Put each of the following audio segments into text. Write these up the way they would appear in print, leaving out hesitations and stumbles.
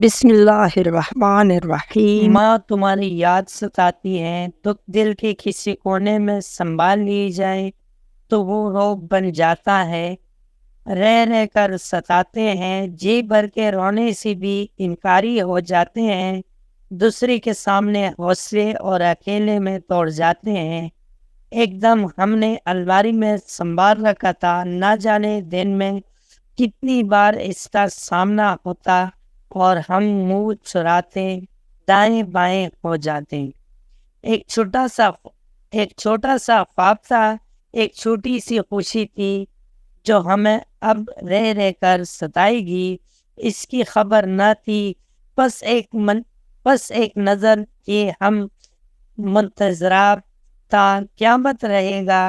بسم اللہ الرحمن الرحیم۔ ماں تمہاری یاد ستاتی ہے، دکھ دل کے کسی کونے میں سنبھال لی جائے تو وہ روگ بن جاتا ہے۔ رہ رہ کر ستاتے ہیں، جی بھر کے رونے سے بھی انکاری ہو جاتے ہیں۔ دوسرے کے سامنے حوصلے اور اکیلے میں توڑ جاتے ہیں۔ ایک دم ہم نے الماری میں سنبھال رکھا تھا، نہ جانے دن میں کتنی بار اس کا سامنا ہوتا اور ہم منہ چراتے دائیں بائیں ہو جاتے۔ ایک چھوٹا سا خواب تھا، ایک چھوٹی سی خوشی تھی جو ہمیں اب رہ رہ کر ستائے گی۔ اس کی خبر نہ تھی، بس ایک نظر کہ ہم منتظرات تھا قیامت رہے گا۔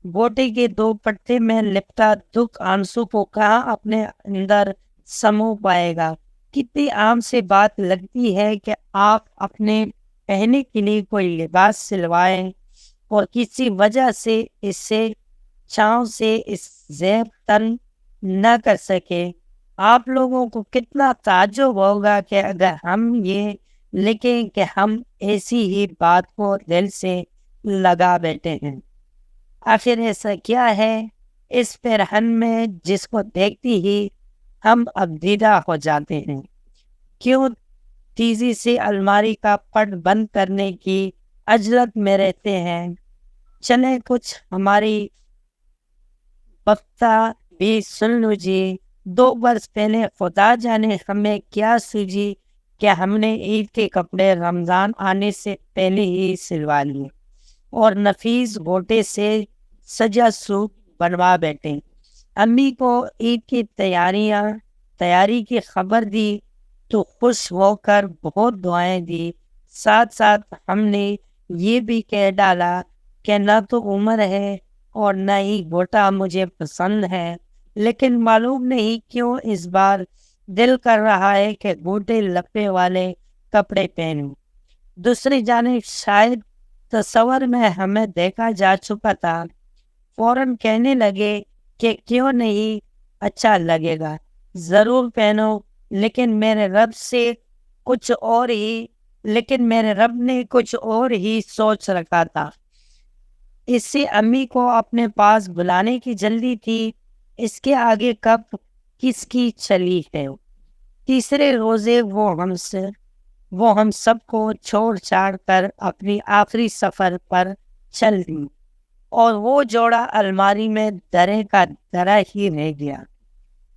بوٹے کے دو پٹے میں لپٹا دکھ آنسو کو کہاں اپنے اندر سمو پائے گا۔ کتنی عام سے بات لگتی ہے کہ آپ اپنے پہننے کے لیے کوئی لباس سلوائیں اور کسی وجہ سے اس سے چھاؤں سے اس زیب تن نہ کر سکے۔ آپ لوگوں کو کتنا تعجب ہوگا کہ اگر ہم یہ لکھیں کہ ہم ایسی ہی بات کو دل سے لگا بیٹھے ہیں۔ آخر ایسا کیا ہے اس پیرہن میں جس کو دیکھتی ہی ہم اب دیدہ ہو جاتے ہیں؟ کیوں تیزی سے الماری کا پٹ بند کرنے کی عجلت میں رہتے ہیں؟ چلیں کچھ ہماری بختہ بھی سن لو جی۔ 2 برس پہلے خدا جانے ہمیں کیا سوجی کہ ہم نے عید کے کپڑے رمضان آنے سے پہلے ہی سلوا لیے اور نفیس گوٹے سے سجا سوٹ بنوا بیٹھے۔ امی کو عید کی تیاری کی خبر دی تو خوش ہو کر بہت دعائیں دی۔ ساتھ ساتھ ہم نے یہ بھی کہہ ڈالا کہ نہ تو عمر ہے اور نہ ہی گوٹا مجھے پسند ہے، لیکن معلوم نہیں کیوں اس بار دل کر رہا ہے کہ گوٹے لپے والے کپڑے پہنوں۔ دوسری جانب شاید تصور میں ہمیں دیکھا جا چکا تھا، فوراً کہنے لگے کہ کیوں نہیں، اچھا لگے گا، ضرور پہنو، لیکن میرے رب نے کچھ اور ہی سوچ رکھا تھا۔ اس سے امی کو اپنے پاس بلانے کی جلدی تھی، اس کے آگے کب کس کی چلی ہے۔ تیسرے روزے وہ ہم سب کو چھوڑ چھاڑ کر اپنی آخری سفر پر چل دی اور وہ جوڑا الماری میں درے کا درا ہی رہ گیا۔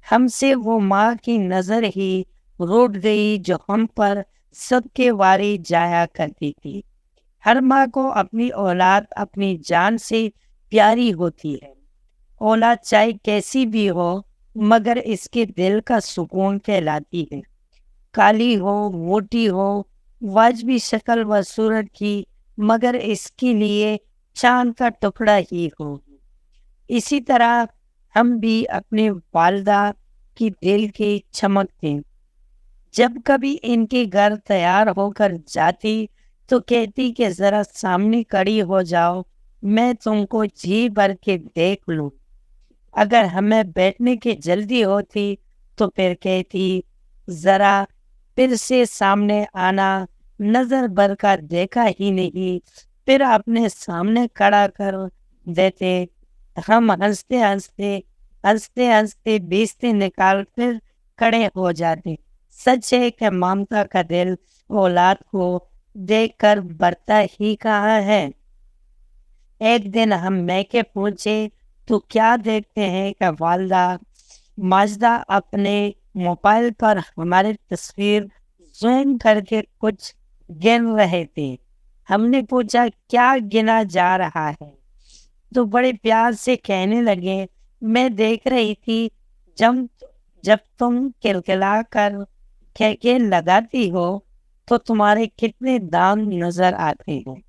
ہم سے وہ ماں کی نظر ہی روٹ گئی جو ہم پر صدقے واری جایا کرتی تھی۔ ہر ماں کو اپنی اولاد اپنی جان سے پیاری ہوتی ہے۔ اولاد چاہے کیسی بھی ہو مگر اس کے دل کا سکون کہلاتی ہے۔ کالی ہو، موٹی ہو، واجبی شکل و صورت کی، مگر اس کے لیے چاند کا ٹکڑا ہی ہو۔ اسی طرح ہم بھی اپنے والدہ کی دل کی چمک تھیں۔ جب کبھی ان کے گھر تیار ہو کر جاتی تو کہتی کہ ذرا سامنے کھڑی ہو جاؤ، میں تم کو جی بھر کے دیکھ لوں۔ اگر ہمیں بیٹھنے کی جلدی ہوتی تو پھر کہتی ذرا پھر سے سامنے آنا، نظر بھر کر دیکھا ہی نہیں، پھر اپنے سامنے کھڑا کر دیتے۔ ہم ہنستے ہنستے بیچتے نکال کر کھڑے ہو جاتے۔ سچ ہے کہ ممتا کا دل اولاد کو دیکھ کر بڑھتا ہی کہاں ہے۔ ایک دن ہم میکے پہنچے تو کیا دیکھتے ہیں کہ والدہ ماجدہ اپنے موبائل پر ہماری تصویر زوم کر کے کچھ گن رہے تھے۔ ہم نے پوچھا کیا گنا جا رہا ہے تو بڑے پیار سے کہنے لگے میں دیکھ رہی تھی جب تم کلکلا کر کھیکے لگاتی ہو تو تمہارے کتنے دانت نظر آتے ہیں۔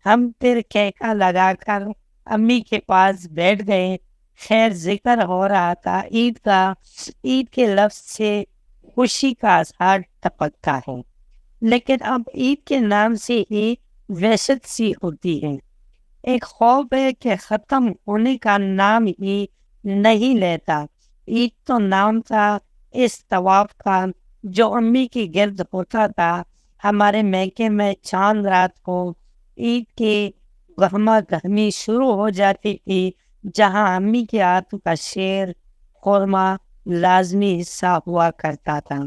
ہم پھر کھیکا لگا کر امی کے پاس بیٹھ گئے۔ خیر ذکر ہو رہا تھا عید کے لفظ سے خوشی کا اظہار ٹپکتا ہے، لیکن اب عید کے نام سے ہی وحشت سی ہوتی ہے۔ ایک خوف ہے کہ ختم ہونے کا نام ہی نہیں لیتا۔ عید تو نام تھا اس طواف کا جو امی کی گرد ہوتا تھا۔ ہمارے میکے میں چاند رات کو عید کی گہما گہمی شروع ہو جاتی تھی، جہاں امی کے ہاتھ کا شیر خورما لازمی حصہ ہوا کرتا تھا۔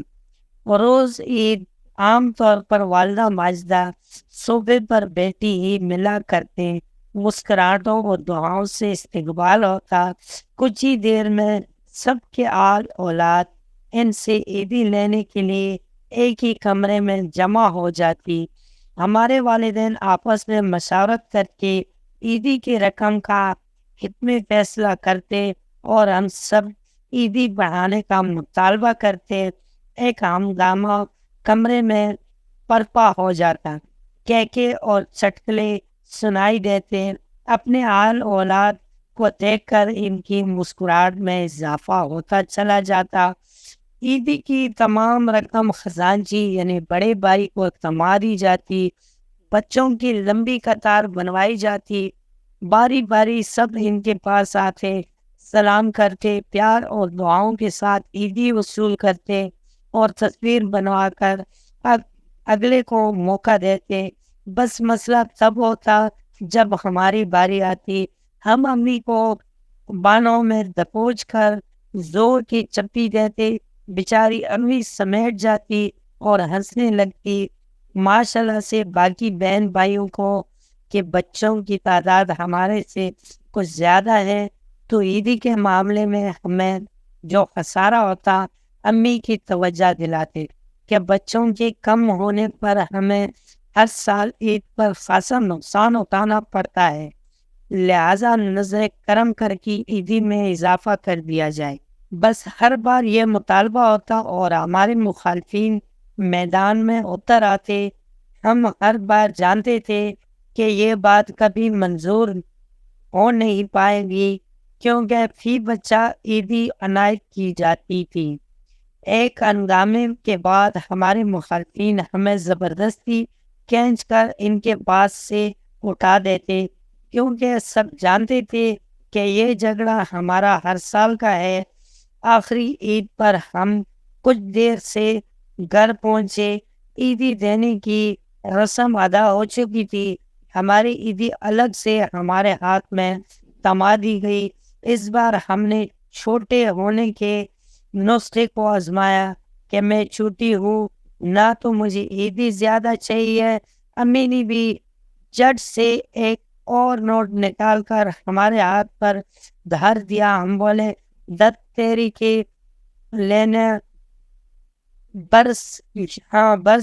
روز عید عام طور پر والدہ ماجدہ صوبے پر بیٹی ہی ملا کرتے، مسکراہٹوں اور دعاؤں سے استقبال ہوتا۔ کچھ ہی دیر میں سب کے آل اولاد ان سے عیدی لینے کے لیے ایک ہی کمرے میں جمع ہو جاتی۔ ہمارے والدین آپس میں مشاورت کر کے عیدی کی رقم کا حتمی فیصلہ کرتے اور ہم سب عیدی بڑھانے کا مطالبہ کرتے۔ ایک ہنگامہ کمرے میں برپا ہو جاتا، کہکے اور چٹکلے سنائی دیتے۔ اپنے آل اولاد کو دیکھ کر ان کی مسکراہٹ میں اضافہ ہوتا چلا جاتا۔ عیدی کی تمام رقم خزانچی یعنی بڑے بھائی کو تھما دی جاتی، بچوں کی لمبی قطار بنوائی جاتی، باری باری سب ان کے پاس آتے، سلام کرتے، پیار اور دعاؤں کے ساتھ عیدی وصول کرتے اور تصویر بنوا کر اگلے کو موقع دیتے۔ بس مسئلہ تب ہوتا جب ہماری باری آتی، ہم امی کو بانوں میں دبوچ کر زور کی چپی دیتے، بیچاری امی سمیٹ جاتی اور ہنسنے لگتی۔ ماشاءاللہ سے باقی بہن بھائیوں کو کہ بچوں کی تعداد ہمارے سے کچھ زیادہ ہے، تو عیدی کے معاملے میں ہمیں جو خسارہ ہوتا امی کی توجہ دلاتے کہ بچوں کے کم ہونے پر ہمیں ہر سال عید پر خاصا نقصان اٹھانا پڑتا ہے، لہذا نظر کرم کر کی عیدی میں اضافہ کر دیا جائے۔ بس ہر بار یہ مطالبہ ہوتا اور ہمارے مخالفین میدان میں اتر آتے۔ ہم ہر بار جانتے تھے کہ یہ بات کبھی منظور ہو نہیں پائے گی، کیونکہ فی بچہ عیدی عنایت کی جاتی تھی۔ ایک ہنگامے کے بعد ہمارے مخالفین ہمیں زبردستی کھینچ کر ان کے پاس سے اٹھا دیتے، کیونکہ سب جانتے تھے کہ یہ جھگڑا ہمارا ہر سال کا ہے۔ آخری عید پر ہم کچھ دیر سے گھر پہنچے، عیدی دینے کی رسم ادا ہو چکی تھی، ہماری عیدی الگ سے ہمارے ہاتھ میں تھما دی گئی۔ اس بار ہم نے چھوٹے ہونے کے نسخے کو آزمایا کہ میں چھوٹی ہوں نہ تو مجھے عیدی زیادہ چاہیے۔ امی نے بھی جٹ سے ایک اور نوٹ نکال کر ہمارے ہاتھ پر دھر دیا۔ ہم بولے دت تیری کے لینے برس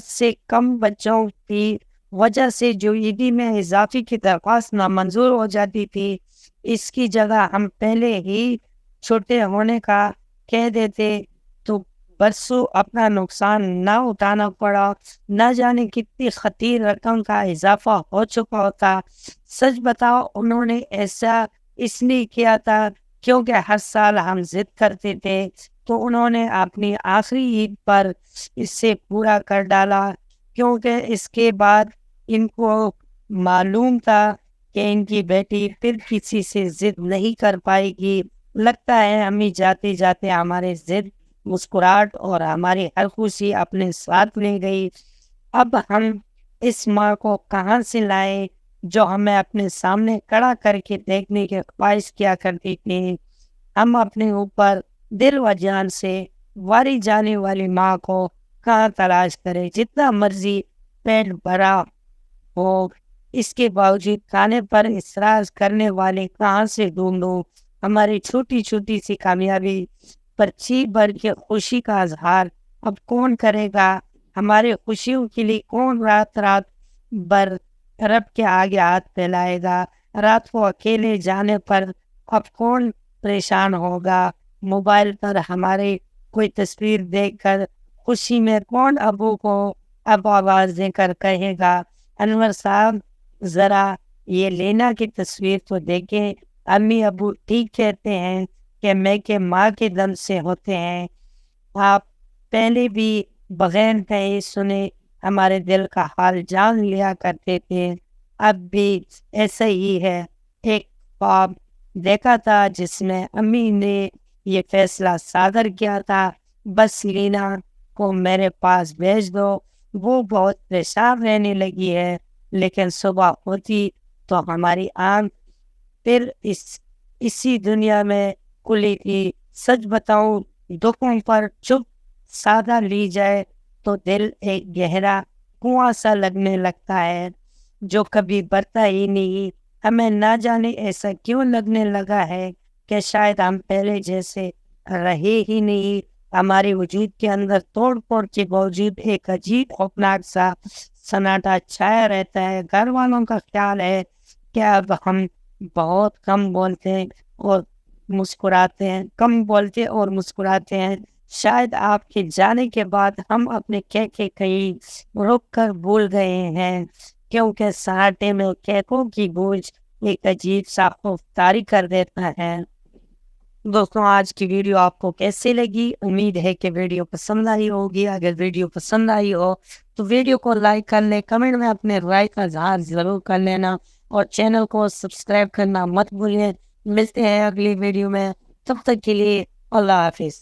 سے کم بچوں کی وجہ سے جو عیدی میں اضافی کی درخواست نامنظور ہو جاتی تھی، اس کی جگہ ہم پہلے ہی چھوٹے ہونے کا کہہ دیتے تو برسوں اپنا نقصان نہ اٹھانا پڑا، نہ جانے کتنی خطیر رقم کا اضافہ ہو چکا ہوتا۔ سچ بتاؤ انہوں نے ایسا اس لیے کیا تھا کیونکہ ہر سال ہم ضد کرتے تھے، تو انہوں نے اپنی آخری عید پر اس سے پورا کر ڈالا، کیونکہ اس کے بعد ان کو معلوم تھا کہ ان کی بیٹی پھر کسی سے ضد نہیں کر پائے گی۔ لگتا ہے امی جاتے جاتے ہمارے ضد، مسکراہٹ اور ہماری ہر خوشی اپنے ساتھ لے گئی۔ اب ہم اس ماں کو کہاں سے لائیں جو ہمیں اپنے سامنے کھڑا کر کے دیکھنے کی خواہش کیا کرتی تھی۔ ہم اپنے اوپر دل و جان سے واری جانے والی ماں کو کہاں تلاش کریں؟ جتنا مرضی پیٹ بھرا ہو، اس کے باوجود کھانے پر اصرار کرنے والے کہاں سے ڈھونڈوں؟ ہماری چھوٹی چھوٹی سی کامیابی پر جی بھر کے خوشی کا اظہار اب کون کرے گا؟ ہماری خوشیوں کے لیے کون رات رات بھر رب کے آگے ہاتھ پھیلائے گا؟ رات کو اکیلے جانے پر اب کون پریشان ہوگا؟ موبائل پر ہمارے کوئی تصویر دیکھ کر خوشی میں کون ابو کو اب آواز دے کر کہے گا انور صاحب ذرا یہ لینا کی تصویر تو دیکھیں؟ امی ابو ٹھیک کہتے ہیں کہ میں کہ ماں کے دم سے ہوتے ہیں۔ آپ پہلے بھی بغیر کہے سنے ہمارے دل کا حال جان لیا کرتے تھے، اب بھی ایسا ہی ہے۔ ایک خواب دیکھا تھا جس میں امی نے یہ فیصلہ صادر کیا تھا، بس لینا کو میرے پاس بھیج دو، وہ بہت پریشان رہنے لگی ہے، لیکن صبح ہوتی تو ہماری آنکھ پھر اسی دنیا میں کھلی تھی۔ سچ بتاؤں، دکھوں پر چپ سادہ لی جائے تو دل ایک گہرا کنواں سا لگنے لگتا ہے جو کبھی بھرتا ہی نہیں۔ ہمیں نہ جانے ایسا کیوں لگنے لگا ہے کہ شاید ہم پہلے جیسے رہے ہی نہیں۔ ہمارے وجود کے اندر توڑ پھوڑ کے باوجود ایک عجیب خوفناک سا سناٹا چھایا رہتا ہے۔ گھر والوں کا خیال ہے کہ اب ہم بہت کم بولتے ہیں اور مسکراتے ہیں، شاید آپ کے جانے کے بعد ہم اپنے کہیں رک کر بھول گئے ہیں، کیونکہ سناٹے میں کہکوں کی گونج ایک عجیب سا خوف طاری کر دیتا ہے۔ دوستوں، آج کی ویڈیو آپ کو کیسی لگی؟ امید ہے کہ ویڈیو پسند آئی ہوگی۔ اگر ویڈیو پسند آئی ہو تو ویڈیو کو لائک کر لیں، کمنٹ میں اپنے رائے کا اظہار ضرور کر لینا اور چینل کو سبسکرائب کرنا مت بھولیں۔ ملتے ہیں اگلی ویڈیو میں، تب تک کے لیے اللہ حافظ۔